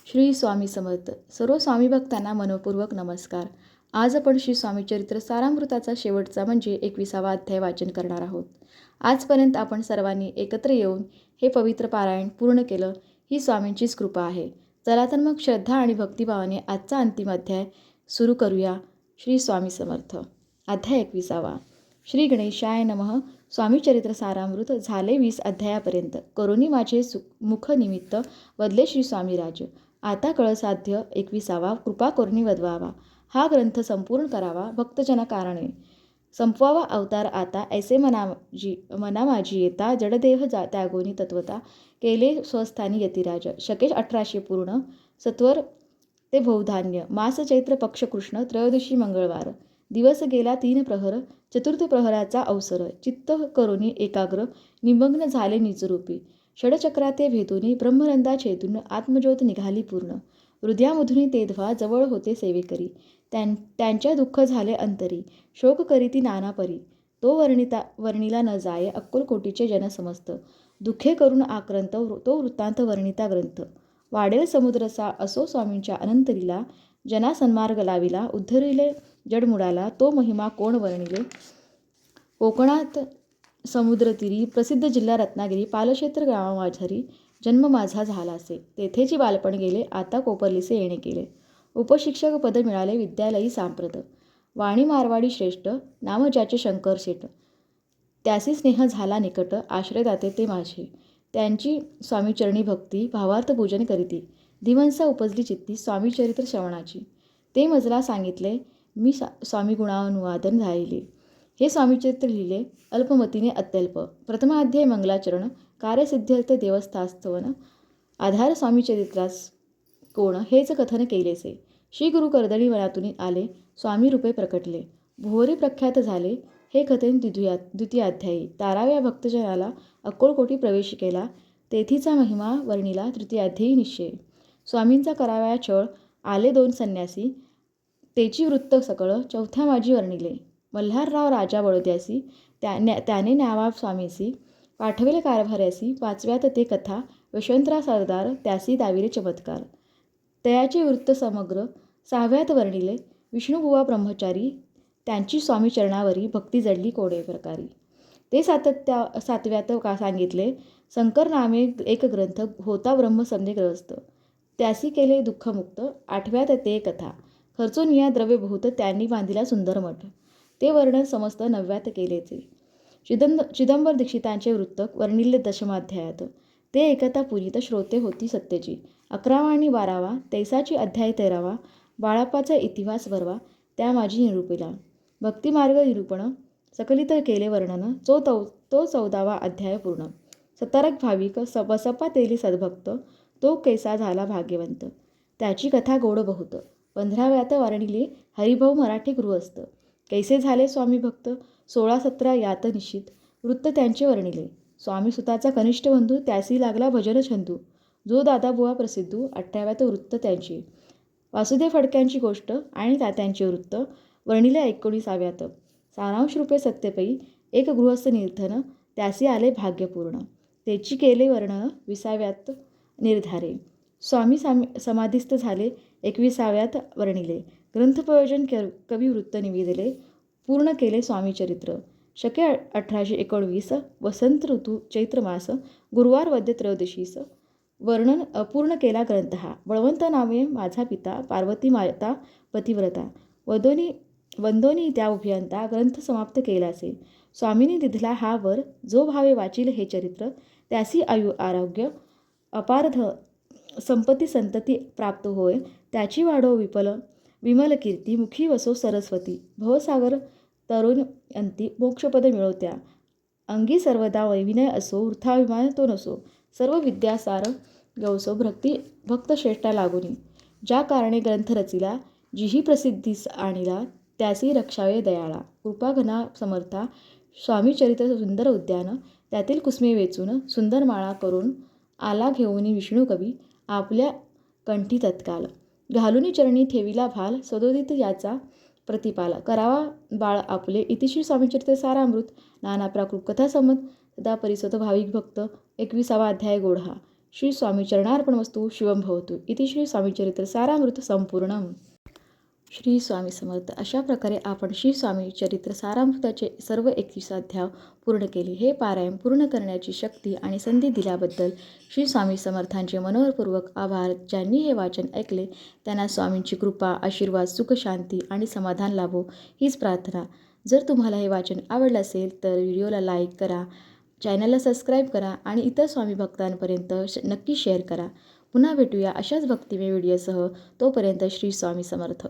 श्री स्वामी समर्थ. सर्व स्वामी भक्तांना मनपूर्वक नमस्कार. आज आपण श्री स्वामी चरित्र सारामृताचा शेवटचा म्हणजे 21वा अध्याय वाचन करणार आहोत. आजपर्यंत आपण सर्वांनी एकत्र येऊन हे पवित्र पारायण पूर्ण केलं, ही स्वामींचीच कृपा आहे. चला तर मग श्रद्धा आणि भक्तिभावाने आजचा अंतिम अध्याय सुरू करूया. श्री स्वामी समर्थ. अध्याय 21वा. श्री गणेशाय नमः. स्वामी चरित्र सारामृत झाले 20 अध्यायापर्यंत. करुणी माझे मुख निमित्त वदले श्री स्वामीराज. आता कळसाध्य 21वा कृपा करुणी वदवावा. हा ग्रंथ संपूर्ण करावा भक्तजना कारणे. संपवावा अवतार आता ऐसे मना माझी येता. जडदेह त्यागोनी तत्वता केले स्वस्थानी यतिराज. शकेश 1800 पूर्ण सत्वर ते बहुधान्य. मास चैत्र पक्ष कृष्ण त्रयोदशी मंगळवार. दिवस गेला 3 प्रहर. चतुर्थ प्रहराचा अवसर. चित्त करुणी एकाग्र निमग्न झाले निजरूपी. षडचक्राते भेदूनी ब्रह्मरंदा छेदून आत्मज्योत निघाली पूर्ण. हृदयामधुनी ते ध्वा जवळ होते सेवेकरी. त्यांच्या दुःख झाले अंतरी. शोक करीती नाना परी. तो वर्णिला न जाय अक्कलकोटीचे जन समस्त. दुःखे करून आक्रंत तो वृत्तांत वर्णिता ग्रंथ. वाढेल समुद्रसा असो स्वामींच्या अनंतलीला. जना सन्मार्ग लाविला उद्धरिले जडमुडाला. तो महिमा कोण वर्णिले. कोकणात समुद्रतीरी प्रसिद्ध जिल्हा रत्नागिरी. पालक्षेत्र गावामाझारी जन्म माझा झालासे. तेथेची बालपण गेले आता कोपर्लीसे येणे केले. उपशिक्षक पद मिळाले विद्यालयी सांप्रत. वाणी मारवाडी श्रेष्ठ नाम ज्याचे शंकर शेट. त्यासी स्नेह झाला निकट आश्रयदाते ते माझे. त्यांची स्वामीचरणी भक्ती भावार्थ पूजन करीती. धीमंसा उपजली चित्ती स्वामीचरित्र श्रवणाची. ते मजला सांगितले मी स्वामी गुणानुवादन झाले. हे स्वामीचरित्र लिहिले अल्पमतीने अत्यल्प. प्रथमाध्याय मंगलाचरण. कार्यसिद्ध्यर्थ देवस्थास्तवन. आधार स्वामीचरित्रास कोण हेच कथन केलेसे. श्री गुरु कर्दळी वनातून आले स्वामी रूपे प्रकटले. भोवरे प्रख्यात झाले हे कथन द्वितीयाध्यायी. ताराव्या भक्तजनाला अक्कलकोटी प्रवेश केला. तेथीचा महिमा वर्णिला तृतीयाध्यायी निश्चय. स्वामींचा कराव्या छळ. आले 2 संन्यासी. तेची वृत्त सकळ चौथ्या माझी वर्णिले. मल्हारराव राजा बडोद्यासी त्याने न्यावा स्वामीसी. पाठविले कारभार्यासी. 5व्यात ते कथा यशवंतराव सरदार त्यासी दाविले चमत्कार. तयाचे वृत्त समग्र 6व्यात वर्णिले. विष्णुबुवा ब्रह्मचारी त्यांची स्वामी चरणावरी भक्ती जडली कोडे प्रकारी. ते 7व्यात सांगितले. शंकर नामे एक ग्रंथ होता ब्रह्म समजे ग्रस्त. त्यासी केले दुःखमुक्त. 8व्यात ते कथा खर्चोनिया द्रव्य बहुत त्यांनी बांधिला सुंदर मठ. ते वर्णन समस्त 9व्यात केलेचे. चिदंबर दीक्षितांचे वृत्त वर्णिले दशमाध्यायात. ते ऐकता पुनीत श्रोते होती सत्यची. 11वा आणि 12वा तैसाची अध्याय 13वा. बाळाप्पाचा इतिहास 12वा त्या माझी निरूपिला. भक्तिमार्ग निरूपण सकलित केले वर्णन. तो 14वा अध्याय पूर्ण. 17 भाविक बसप्पा तेली सद्भक्त. तो कैसा झाला भाग्यवंत. त्याची कथा गोड बहुत. 15व्यात वर्णिले हरिभाऊ मराठे गृहस्थ. कैसे झाले स्वामी भक्त. 16-17 यात निश्चित वृत्त त्यांचे वर्णिले. स्वामी सुताचा कनिष्ठ बंधू त्यासी लागला भजन छंदू. जो दादाबुवा प्रसिद्धू. 18व्यात वृत्त त्यांची. वासुदेव फडक्यांची गोष्ट आणि तात्यांचे वृत्त वर्णिले 19व्यात. सारांश रूपे सत्यपई एक गृहस्थ निर्धन त्यासी आले भाग्यपूर्ण. तेची केले वर्णन 20व्यात निर्धारे. स्वामी समाधिस्थ झाले 21व्यात वर्णिले. ग्रंथप्रयोजन कविवृत्त निवेदिले. पूर्ण केले स्वामीचरित्र. शके 1819 वसंत ऋतू चैत्र मास. गुरुवार वद्य त्रयोदशीस. वर्णन अपूर्ण केला ग्रंथ हा. बळवंत नावे माझा पिता. पार्वती माता पतिव्रता. वंदोनी त्या उभयंता ग्रंथ समाप्त केलासे. स्वामींनी दिधला हा वर. जो भावे वाचील हे चरित्र त्यासी आयु आरोग्य अपार्ध संपत्ती संतती प्राप्त होय. त्याची वाढो विमल कीर्ती. मुखी वसो सरस्वती. भवसागर तरुण अंती मोक्षपद मिळवत्या. अंगी सर्वदा विनय असो. वृथाभिमान तो नसो. सर्व विद्यासार गवसो भक्तश्रेष्ठा लागुनी. ज्या कारणे ग्रंथ रचिला. जिही प्रसिद्धीस आणिला. त्यासी रक्षावे दयाळा. कृपाघना समर्था. स्वामी चरित्र सुंदर उद्यान. त्यातील कुसमे वेचून सुंदर माळा करून आला घेऊन विष्णू कवी. आपल्या कंठी तत्काल घालूनी चरणी ठेविला भाल. सदोदित याचा प्रतिपाल. करावा बाळ आपले. इतिश्री स्वामीचरित्र सारामृत. नाना प्राकृत कथा संमत सदा परिसत भाविक भक्त. 21वा अध्याय गोढा. श्री स्वामी चरणार्पणमस्तु. शिवं भवतु. इति श्री स्वामी चरित्र सारामृत संपूर्णम. श्री स्वामी समर्थ. अशा प्रकारे आपण श्री स्वामी चरित्र सारामृताचे सर्व 21 अध्याय पूर्ण केले. हे पारायण पूर्ण करण्याची शक्ती आणि संधी दिल्याबद्दल श्री स्वामी समर्थांचे मनोहरपूर्वक आभार. ज्यांनी हे वाचन ऐकले त्यांना स्वामींची कृपा, आशीर्वाद, सुख, शांती आणि समाधान लाभो हीच प्रार्थना. जर तुम्हाला हे वाचन आवडलं असेल तर व्हिडिओला लाईक करा, चॅनलला सबस्क्राईब करा आणि इतर स्वामी भक्तांपर्यंत नक्की शेअर करा. पुन्हा भेटूया अशाच भक्तिमय व्हिडिओसह. तोपर्यंत श्री स्वामी समर्थ.